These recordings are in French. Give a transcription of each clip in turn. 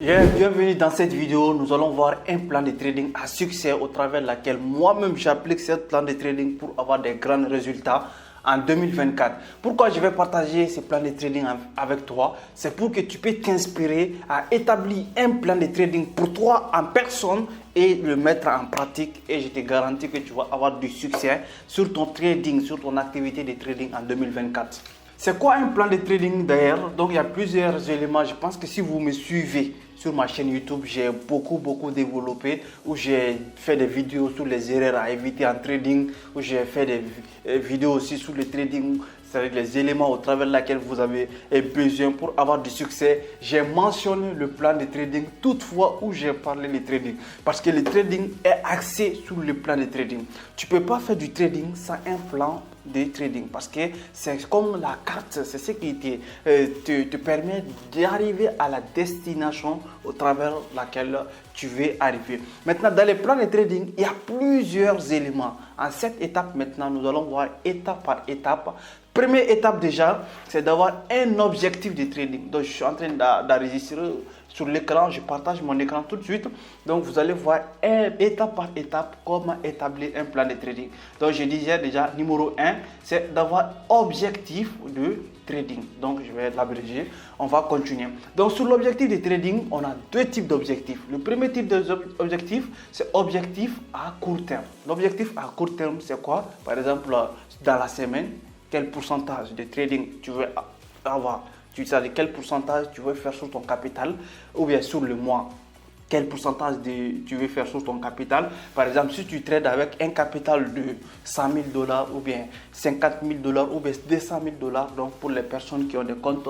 Bienvenue dans cette vidéo. Nous allons voir un plan de trading à succès au travers laquelle moi-même j'applique ce plan de trading pour avoir des grands résultats en 2024. Pourquoi je vais partager ce plan de trading avec toi? C'est pour que tu puisses t'inspirer à établir un plan de trading pour toi en personne et le mettre en pratique. Et je te garantis que tu vas avoir du succès sur ton trading, sur ton activité de trading en 2024. C'est quoi un plan de trading d'ailleurs? Donc il y a plusieurs éléments. Je pense que si vous me suivez sur ma chaîne YouTube, j'ai beaucoup développé, où j'ai fait des vidéos sur les erreurs à éviter en trading, où j'ai fait des vidéos aussi sur le trading, c'est-à-dire les éléments au travers lesquels vous avez besoin pour avoir du succès. J'ai mentionné le plan de trading toutefois où j'ai parlé de trading, parce que le trading est axé sur le plan de trading. Tu ne peux pas faire du trading sans un plan de trading, parce que c'est comme la carte, c'est ce qui te permet d'arriver à la destination au travers laquelle tu veux arriver. Maintenant, dans les plans de trading, il y a plusieurs éléments. En cette étape, maintenant, nous allons voir étape par étape. Première étape déjà, c'est d'avoir un objectif de trading. Donc, je suis en train d'enregistrer sur l'écran, je partage mon écran tout de suite. Donc, vous allez voir étape par étape comment établir un plan de trading. Donc, je disais déjà, numéro 1, c'est d'avoir objectif de trading. Donc, je vais l'abréger. On va continuer. Donc, sur l'objectif de trading, on a deux types d'objectifs. Le premier type d'objectif, c'est objectif à court terme. L'objectif à court terme, c'est quoi? Par exemple, dans la semaine, quel pourcentage de trading tu veux avoir? Tu sais quel pourcentage tu veux faire sur ton capital, ou bien sur le mois, quel pourcentage tu veux faire sur ton capital. Par exemple, si tu trades avec un capital de 100 000 dollars ou bien 50 000 dollars ou bien 200 000 dollars, donc pour les personnes qui ont des comptes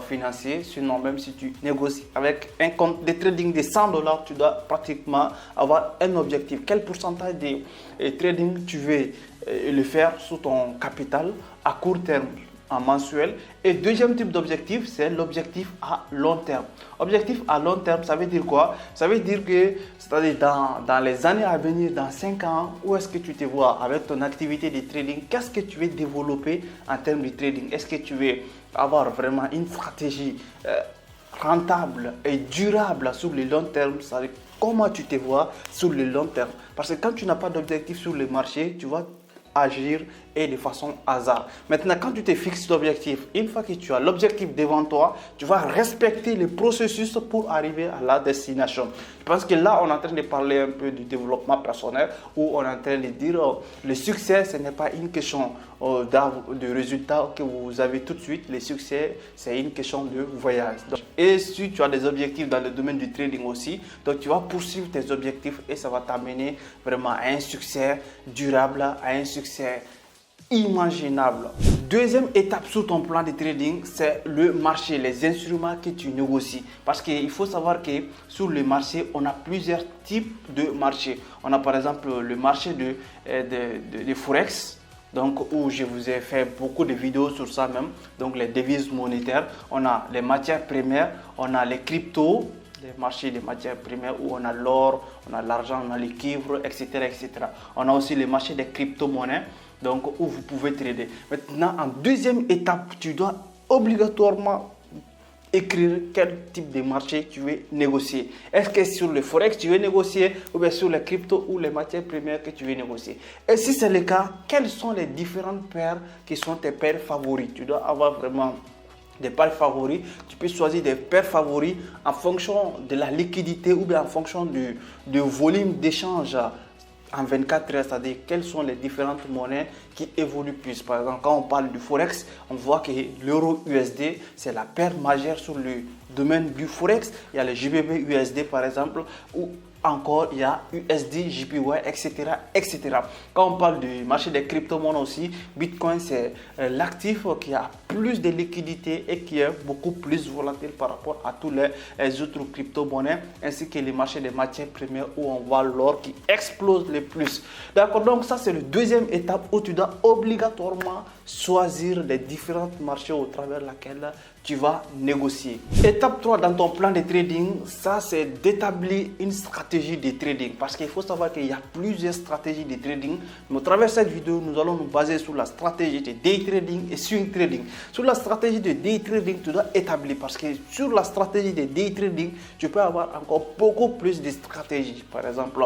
financiers, sinon même si tu négocies avec un compte de trading de 100 dollars, tu dois pratiquement avoir un objectif. Quel pourcentage de trading tu veux le faire sur ton capital à court terme, en mensuel. Et deuxième type d'objectif, c'est l'objectif à long terme. Objectif à long terme, ça veut dire quoi? Ça veut dire que, c'est-à-dire dans les années à venir, dans 5 ans, où est-ce que tu te vois avec ton activité de trading? Qu'est-ce que tu veux développer en termes de trading? Est-ce que tu veux avoir vraiment une stratégie rentable et durable sur le long terme? C'est-à-dire comment tu te vois sur le long terme? Parce que quand tu n'as pas d'objectif sur le marché, tu vas agir et de façon hasard. Maintenant, quand tu te fixes l'objectif, une fois que tu as l'objectif devant toi, tu vas respecter le processus pour arriver à la destination. Je pense que là, on est en train de parler un peu du développement personnel, où on est en train de dire le succès, ce n'est pas une question de résultats que vous avez tout de suite. Le succès, c'est une question de voyage. Et si tu as des objectifs dans le domaine du trading aussi, donc tu vas poursuivre tes objectifs et ça va t'amener vraiment à un succès durable, à un succès imaginable. Deuxième étape sur ton plan de trading, c'est le marché, les instruments que tu négocies. Parce qu'il faut savoir que sur le marché, on a plusieurs types de marchés. On a par exemple le marché de Forex, donc où je vous ai fait beaucoup de vidéos sur ça même, donc les devises monétaires. On a les matières premières, on a les cryptos, les marchés des matières premières où on a l'or, on a l'argent, on a les cuivres, etc., etc. On a aussi les marchés des crypto-monnaies, donc où vous pouvez trader. Maintenant, en deuxième étape, tu dois obligatoirement écrire quel type de marché tu veux négocier. Est-ce que sur le forex tu veux négocier, ou bien sur les cryptos ou les matières premières que tu veux négocier? Et si c'est le cas, quelles sont les différentes paires qui sont tes paires favoris? Tu dois avoir vraiment des paires favoris. Tu peux choisir des paires favoris en fonction de la liquidité ou bien en fonction du volume d'échange en 24 heures, c'est-à-dire quelles sont les différentes monnaies qui évoluent plus. Par exemple, quand on parle du Forex, on voit que l'euro USD, c'est la paire majeure sur le domaine du Forex. Il y a le GBP USD par exemple, ou encore il y a USD, JPY, etc., etc. Quand on parle du marché des crypto-monnaies aussi, Bitcoin c'est l'actif qui a plus de liquidité et qui est beaucoup plus volatile par rapport à tous les autres crypto-monnaies, ainsi que les marchés des matières premières où on voit l'or qui explose le plus. D'accord, donc ça c'est la deuxième étape où tu dois obligatoirement choisir les différents marchés au travers lesquels tu vas négocier. Étape 3 dans ton plan de trading, ça c'est d'établir une stratégie de trading. Parce qu'il faut savoir qu'il y a plusieurs stratégies de trading. Mais au travers de cette vidéo, nous allons nous baser sur la stratégie de day trading et swing trading. Sur la stratégie de day trading, tu dois établir. Parce que sur la stratégie de day trading, tu peux avoir encore beaucoup plus de stratégies. Par exemple,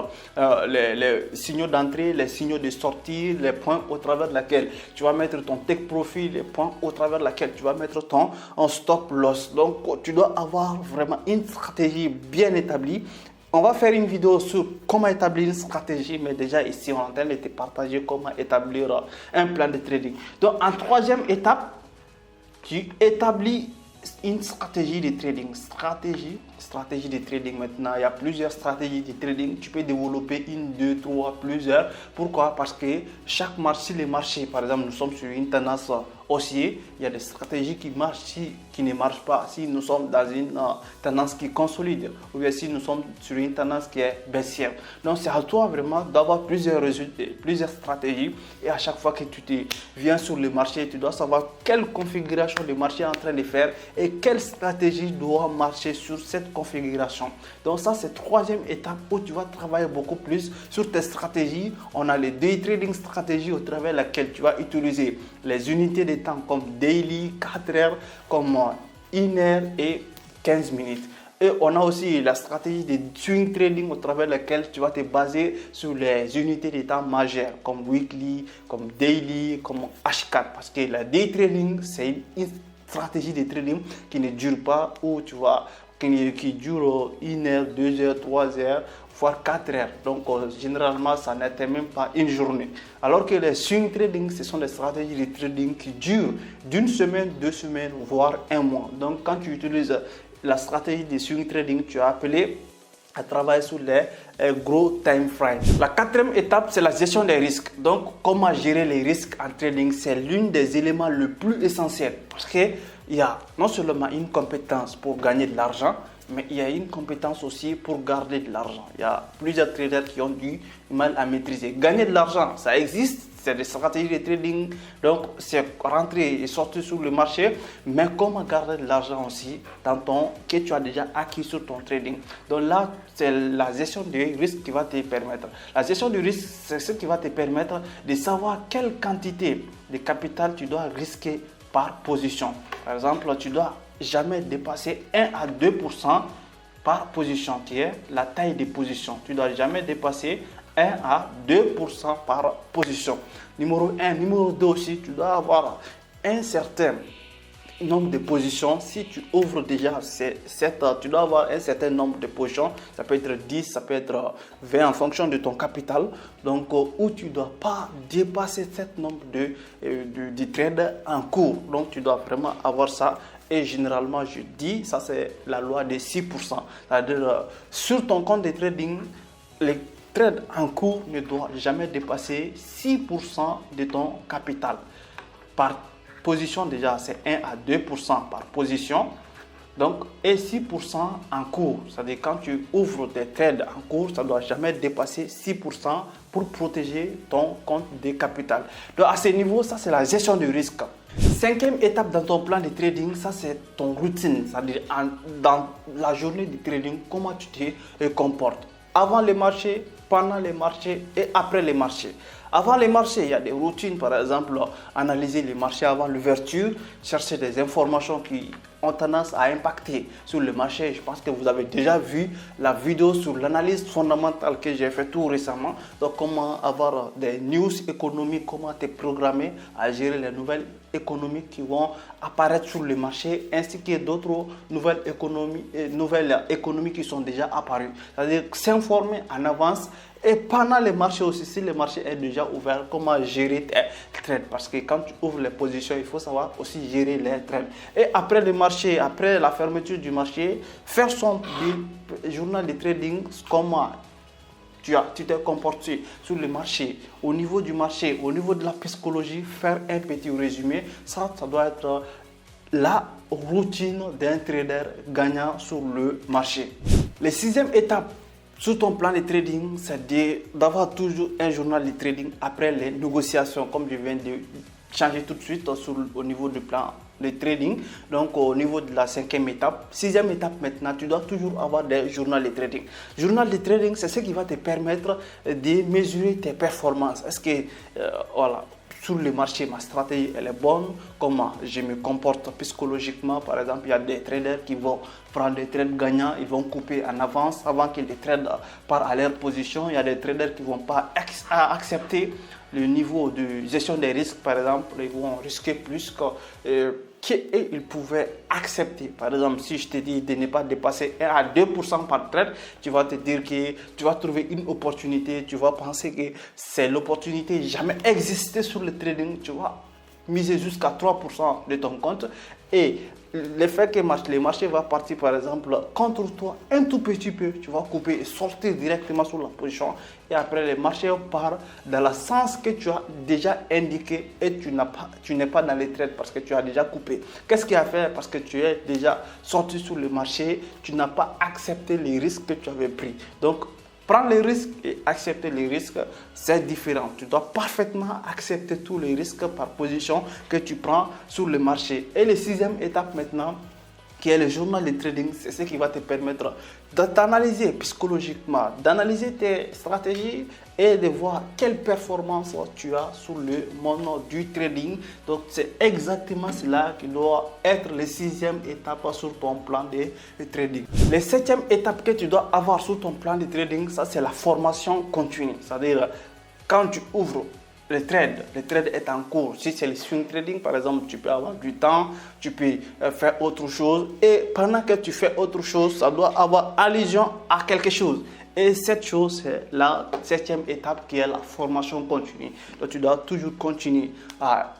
les signaux d'entrée, les signaux de sortie, les points au travers de lesquels tu vas mettre ton take profit, les points au travers de lesquels tu vas mettre ton stop loss. Donc tu dois avoir vraiment une stratégie bien établie. On va faire une vidéo sur comment établir une stratégie, mais déjà ici on est en train de te partager comment établir un plan de trading. Donc en troisième étape, tu établis une stratégie de trading. Stratégie de trading. Maintenant, il y a plusieurs stratégies de trading. Tu peux développer une, deux, trois, plusieurs. Pourquoi? Parce que chaque marché, les marchés, par exemple, nous sommes sur une tendance haussière. Il y a des stratégies qui marchent, qui ne marchent pas. Si nous sommes dans une tendance qui consolide, ou bien si nous sommes sur une tendance qui est baissière. Donc, c'est à toi vraiment d'avoir plusieurs résultats, plusieurs stratégies. Et à chaque fois que tu viens sur le marché, tu dois savoir quelle configuration le marché est en train de faire et quelle stratégie doit marcher sur cette configuration. Donc ça, c'est troisième étape où tu vas travailler beaucoup plus sur tes stratégies. On a les day trading stratégies au travers de laquelle tu vas utiliser les unités de temps comme daily, 4 heures, comme 1 heure et 15 minutes. Et on a aussi la stratégie de swing trading au travers de laquelle tu vas te baser sur les unités de temps majeures comme weekly, comme daily, comme H4. Parce que la day trading, c'est une stratégie de trading qui ne dure pas, où tu vois, qui dure 1 heure, 2 heures, 3 heures, voire 4 heures. Donc généralement, ça n'atteint même pas une journée. Alors que les swing trading, ce sont des stratégies de trading qui durent d'une semaine, 2 semaines, voire 1 mois. Donc quand tu utilises la stratégie de swing trading, tu as appelé à travailler sur les gros time frames. La quatrième étape, c'est la gestion des risques. Donc, comment gérer les risques en trading, c'est l'un des éléments les plus essentiels. Parce qu'il y a non seulement une compétence pour gagner de l'argent, mais il y a une compétence aussi pour garder de l'argent. Il y a plusieurs traders qui ont du mal à maîtriser. Gagner de l'argent, ça existe. C'est des stratégies de trading, donc c'est rentrer et sortir sur le marché, mais comment garder de l'argent aussi que tu as déjà acquis sur ton trading. Donc là, c'est la gestion du risque qui va te permettre. La gestion du risque, c'est ce qui va te permettre de savoir quelle quantité de capital tu dois risquer par position. Par exemple, tu dois jamais dépasser 1 à 2% par position, qui est la taille des positions. Tu ne dois jamais dépasser 1 à 2% par position. Numéro 1. Numéro 2 aussi, tu dois avoir un certain nombre de positions. Si tu ouvres déjà tu dois avoir un certain nombre de positions. Ça peut être 10, ça peut être 20 en fonction de ton capital. Donc, où tu ne dois pas dépasser ce nombre de trades en cours. Donc, tu dois vraiment avoir ça. Et généralement, je dis, ça c'est la loi des 6%. C'est-à-dire, sur ton compte de trading, les trade en cours ne doit jamais dépasser 6% de ton capital. Par position, déjà, c'est 1 à 2% par position. Donc, et 6% en cours. C'est-à-dire, quand tu ouvres des trades en cours, ça ne doit jamais dépasser 6% pour protéger ton compte de capital. Donc, à ce niveau, ça, c'est la gestion du risque. Cinquième étape dans ton plan de trading, ça, c'est ton routine. C'est-à-dire, dans la journée de trading, comment tu te comportes. Avant les marchés, pendant les marchés et après les marchés. Avant les marchés, il y a des routines, par exemple, analyser les marchés avant l'ouverture, chercher des informations qui ont tendance à impacter sur le marché. Je pense que vous avez déjà vu la vidéo sur l'analyse fondamentale que j'ai fait tout récemment. Donc, comment avoir des news économiques, comment te programmer à gérer les nouvelles économiques qui vont apparaître sur le marché, ainsi que d'autres nouvelles économies qui sont déjà apparues. C'est-à-dire s'informer en avance. Et pendant les marchés aussi, si le marché est déjà ouvert, comment gérer tes trades. Parce que quand tu ouvres les positions, il faut savoir aussi gérer les trades. Et après le marché, après la fermeture du marché, faire son journal de trading, comment tu t'es comporté sur le marché, au niveau du marché, au niveau de la psychologie, faire un petit résumé. Ça doit être la routine d'un trader gagnant sur le marché. La sixième étape sur ton plan de trading, c'est d'avoir toujours un journal de trading après les négociations, comme je viens de changer tout de suite au niveau du plan de trading. Donc au niveau de la 5e étape, 6e étape maintenant, tu dois toujours avoir des journaux de trading. Journal de trading, c'est ce qui va te permettre de mesurer tes performances. Est-ce que voilà, sur le marché, ma stratégie elle est bonne, comment je me comporte psychologiquement. Par exemple, il y a des traders qui vont prendre des trades gagnants, ils vont couper en avance avant qu'ils les tradent par à leur position. Il y a des traders qui ne vont pas accepter le niveau de gestion des risques, par exemple, ils vont risquer plus qu'ils pouvaient accepter. Par exemple, si je te dis de ne pas dépasser 1 à 2% par trade, tu vas te dire que tu vas trouver une opportunité, tu vas penser que c'est l'opportunité jamais existé sur le trading, tu vas miser jusqu'à 3% de ton compte et l'effet que le marché va partir par exemple contre toi un tout petit peu, tu vas couper et sortir directement sur la position et après le marché part dans le sens que tu as déjà indiqué et tu n'es pas dans les trades parce que tu as déjà coupé. Qu'est-ce qui a fait? Parce que tu es déjà sorti sur le marché, tu n'as pas accepté les risques que tu avais pris. Donc prendre les risques et accepter les risques, c'est différent. Tu dois parfaitement accepter tous les risques par position que tu prends sur le marché. Et la 6e étape maintenant, qui est le journal de trading, c'est ce qui va te permettre d'analyser psychologiquement, d'analyser tes stratégies et de voir quelle performance tu as sur le monde du trading. Donc c'est exactement cela qui doit être la 6e étape sur ton plan de trading. La 7e étape que tu dois avoir sur ton plan de trading, ça c'est la formation continue. C'est-à-dire quand tu ouvres le trade est en cours. Si c'est le swing trading, par exemple, tu peux avoir du temps, tu peux faire autre chose. Et pendant que tu fais autre chose, ça doit avoir allusion à quelque chose. Et cette chose, c'est la 7e étape qui est la formation continue. Donc, tu dois toujours continuer à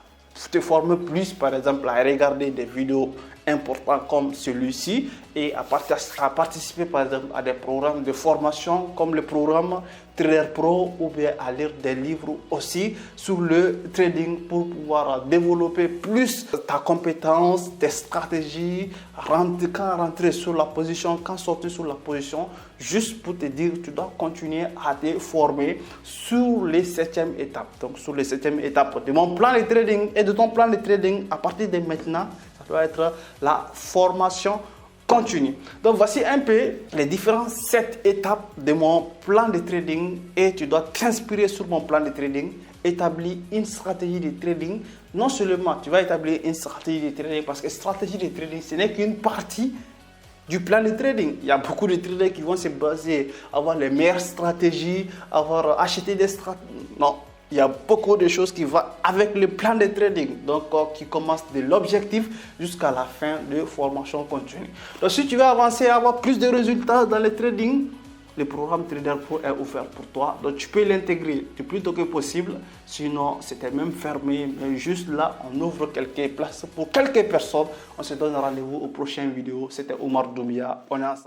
te former plus, par exemple, à regarder des vidéos importantes comme celui-ci et à participer, par exemple, à des programmes de formation comme le programme Trader Pro ou bien à lire des livres aussi sur le trading pour pouvoir développer plus ta compétence, tes stratégies, quand rentrer sur la position, quand sortir sur la position, juste pour te dire, tu dois continuer à te former sur les 7e étapes. Donc sur les 7e étapes de mon plan de trading et de ton plan de trading, à partir de maintenant, ça doit être la formation continue. Donc voici un peu les différentes 7 étapes de mon plan de trading et tu dois t'inspirer sur mon plan de trading, établir une stratégie de trading. Non seulement tu vas établir une stratégie de trading parce que stratégie de trading ce n'est qu'une partie du plan de trading. Il y a beaucoup de traders qui vont se baser, avoir les meilleures stratégies, avoir acheté des stratégies. Non. Il y a beaucoup de choses qui vont avec le plan de trading, donc qui commence de l'objectif jusqu'à la fin de formation continue. Donc si tu veux avancer et avoir plus de résultats dans le trading, le programme Trader Pro est offert pour toi. Donc tu peux l'intégrer le plus tôt que possible, sinon c'était même fermé. Mais juste là, on ouvre quelques places pour quelques personnes. On se donne rendez-vous aux prochaines vidéos. C'était Omar Doumbia. On est ensemble.